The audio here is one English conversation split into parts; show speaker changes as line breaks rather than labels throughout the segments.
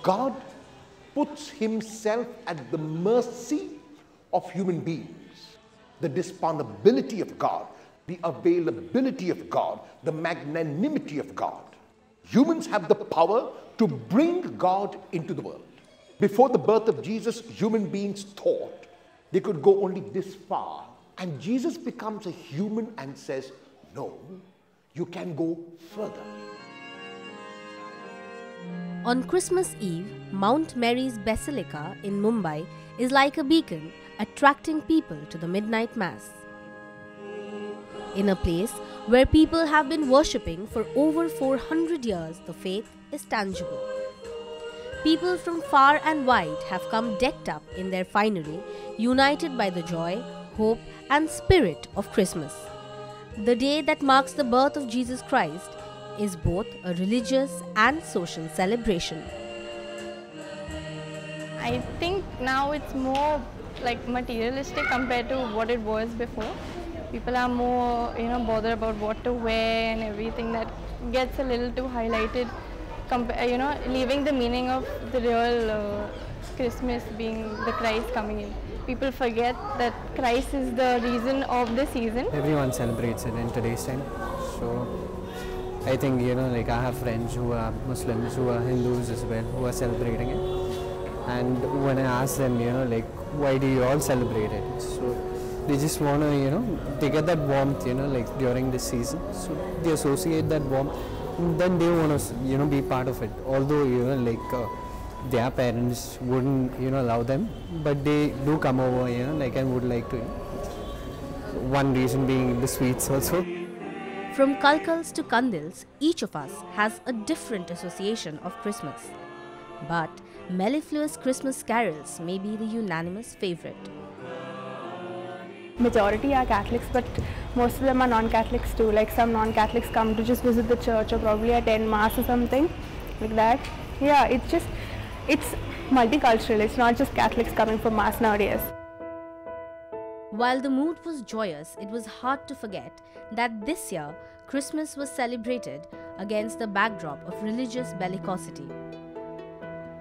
God puts himself at the mercy of human beings. The disponibility of God, the availability of God, the magnanimity of God. Humans have the power to bring God into the world. Before the birth of Jesus, human beings thought they could go only this far. And Jesus becomes a human and says, no, you can go further.
On Christmas Eve, Mount Mary's Basilica in Mumbai is like a beacon attracting people to the midnight mass. In a place where people have been worshipping for over 400 years, the faith is tangible. People from far and wide have come decked up in their finery, united by the joy, hope and spirit of Christmas. The day that marks the birth of Jesus Christ is both a religious and social celebration.
I think now it's more like materialistic compared to what it was before. People are more, bothered about what to wear and everything. That gets a little too highlighted, leaving the meaning of the real Christmas being the Christ coming in. People forget that Christ is the reason of the season.
Everyone celebrates it in today's time. So I think, I have friends who are Muslims, who are Hindus as well, who are celebrating it. And when I ask them, why do you all celebrate it? So they just want to, they get that warmth, during this season. So they associate that warmth, and then they want to, be part of it. Although, their parents wouldn't, allow them, but they do come over, and would like to. One reason being the sweets also.
From Kalkals to Kandils, each of us has a different association of Christmas. But mellifluous Christmas carols may be the unanimous favorite.
Majority are Catholics, but most of them are non-Catholics too. Like some non-Catholics come to just visit the church or probably attend mass or something like that. Yeah, it's multicultural. It's not just Catholics coming for mass nowadays.
While the mood was joyous, it was hard to forget that this year Christmas was celebrated against the backdrop of religious bellicosity.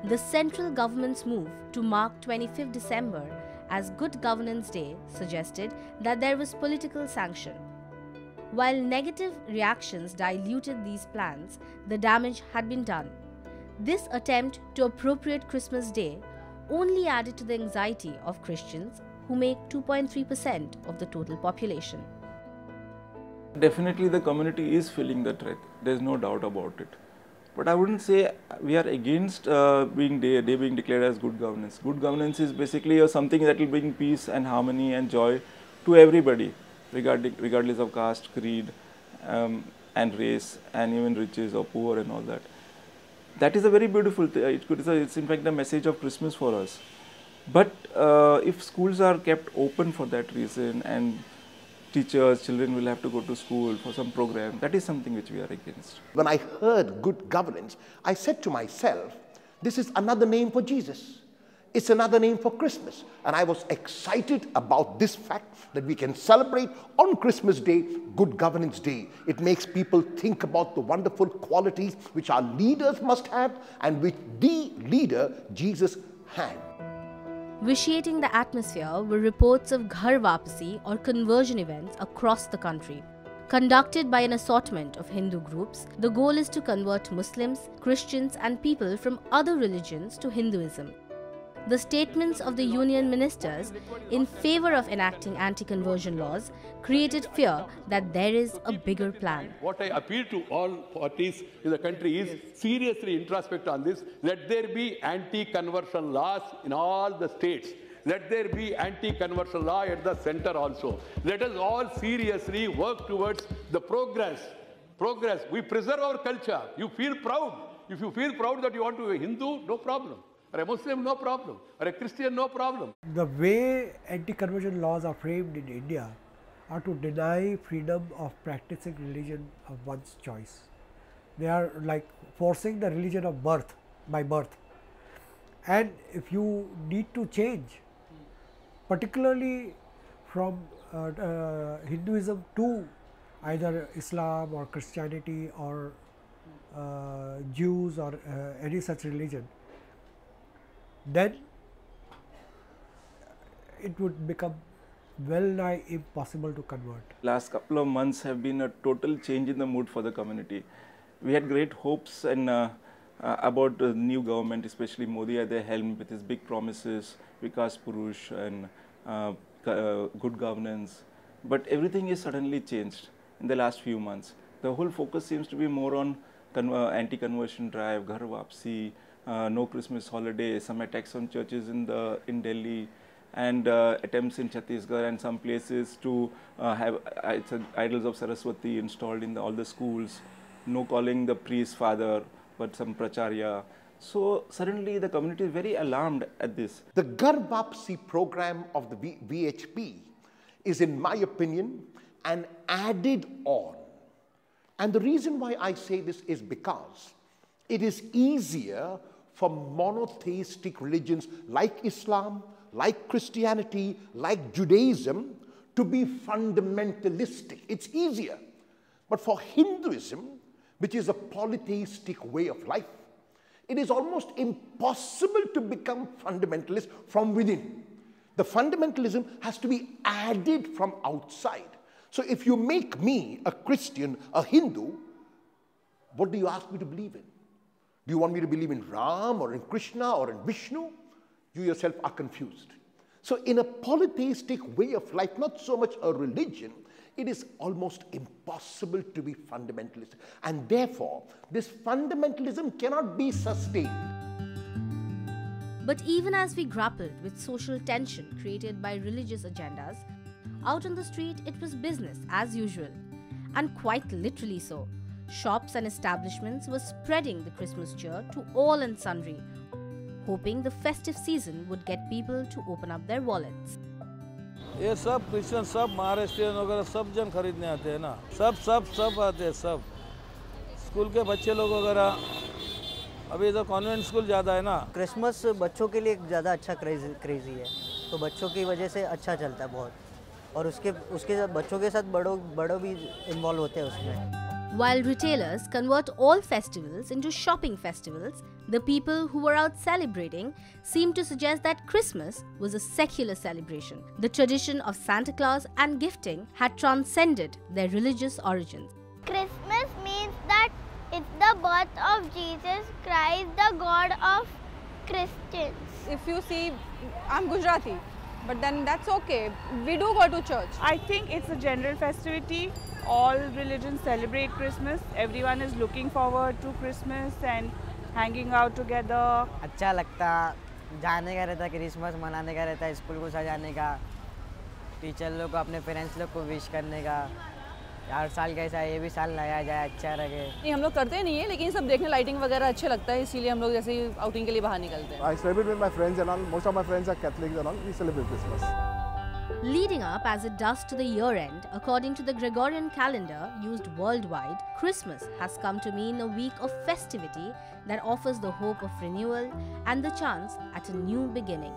The central government's move to mark 25th December as Good Governance Day suggested that there was political sanction. While negative reactions diluted these plans, the damage had been done. This attempt to appropriate Christmas Day only added to the anxiety of Christians, who make 2.3% of the total population.
Definitely the community is feeling the threat, there is no doubt about it. But I wouldn't say we are against day being declared as good governance. Good governance is basically something that will bring peace and harmony and joy to everybody, regardless of caste, creed and race and even riches or poor and all that. That is a very beautiful thing. It's in fact the message of Christmas for us. But if schools are kept open for that reason and children will have to go to school for some program, that is something which we are against.
When I heard good governance, I said to myself, this is another name for Jesus. It's another name for Christmas. And I was excited about this fact that we can celebrate on Christmas Day, Good Governance Day. It makes people think about the wonderful qualities which our leaders must have and which the leader, Jesus, had.
Vitiating the atmosphere were reports of Ghar Vapsi or conversion events across the country. Conducted by an assortment of Hindu groups, the goal is to convert Muslims, Christians and people from other religions to Hinduism. The statements of the union ministers in favor of enacting anti-conversion laws created fear that there is a bigger plan.
What I appeal to all parties in the country is seriously introspect on this. Let there be anti-conversion laws in all the states. Let there be anti-conversion law at the center also. Let us all seriously work towards the progress. We preserve our culture. You feel proud. If you feel proud that you want to be a Hindu, no problem. Or a Muslim, no problem. Or a Christian, no problem.
The way anti-conversion laws are framed in India are to deny freedom of practicing religion of one's choice. They are like forcing the religion of birth, by birth. And if you need to change, particularly from Hinduism to either Islam or Christianity or Jews or any such religion, then it would become well nigh impossible to convert.
Last couple of months have been a total change in the mood for the community. We had great hopes and about the new government, especially Modi at the helm with his big promises, Vikas Purush and good governance. But everything is suddenly changed in the last few months. The whole focus seems to be more on anti-conversion drive, Ghar Vapsi, no Christmas holiday, some attacks on churches in Delhi, and attempts in Chhattisgarh and some places to have idols of Saraswati installed in all the schools, no calling the priest father, but some pracharya. So suddenly the community is very alarmed at this.
The Ghar Vapsi program of the VHP is, in my opinion, an added on. And the reason why I say this is because it is easier for monotheistic religions like Islam, like Christianity, like Judaism to be fundamentalistic. It's easier. But for Hinduism, which is a polytheistic way of life, it is almost impossible to become fundamentalist from within. The fundamentalism has to be added from outside. So if you make me a Christian, a Hindu, what do you ask me to believe in? Do you want me to believe in Ram or in Krishna or in Vishnu? You yourself are confused. So in a polytheistic way of life, not so much a religion, it is almost impossible to be fundamentalist. And therefore, this fundamentalism cannot be sustained.
But even as we grappled with social tension created by religious agendas, out on the street it was business as usual. And quite literally so. Shops and establishments were spreading the Christmas cheer to all and sundry, hoping the festive season would get people to open up their wallets.
ये सब Christian सब महाराष्ट्रियन वगैरह सब जन खरीदने आते हैं ना सब आते हैं सब स्कूल के बच्चे लोग वगैरह अभी इधर कॉन्वेंट स्कूल ज़्यादा है ना
क्रिसमस बच्चों के लिए ज़्यादा अच्छा क्रेज़ी है तो बच्चों की वजह से अच्छा चलता है बहुत और उसके साथ बच्चों के साथ बड़ों भी इन्वॉल्व होते हैं उसमें.
While retailers convert all festivals into shopping festivals, the people who were out celebrating seemed to suggest that Christmas was a secular celebration. The tradition of Santa Claus and gifting had transcended their religious origins.
Christmas means that it's the birth of Jesus Christ, the God of Christians.
If you see, I'm Gujarati, but then that's okay. We do go to church.
I think it's a general festivity. All religions celebrate Christmas. Everyone is looking forward to Christmas and hanging out together.
अच्छा लगता जाने का रहता Christmas मनाने का रहता school को सजाने का टीचर लोग को अपने पेरेंट्स लोग को विश करने का हर साल कैसा है ये भी साल नया जाए अच्छा रहे.
नहीं हम लोग करते नहीं है लेकिन सब देखने लाइटिंग वगैरह अच्छे लगता है इसीलिए हम लोग जैसे आउटिंग के लिए बाहर निकलते हैं.
I celebrate with my friends and all. Most of my friends are Catholics and all. We celebrate Christmas.
Leading up as it does to the year end, according to the Gregorian calendar used worldwide, Christmas has come to mean a week of festivity that offers the hope of renewal and the chance at a new beginning.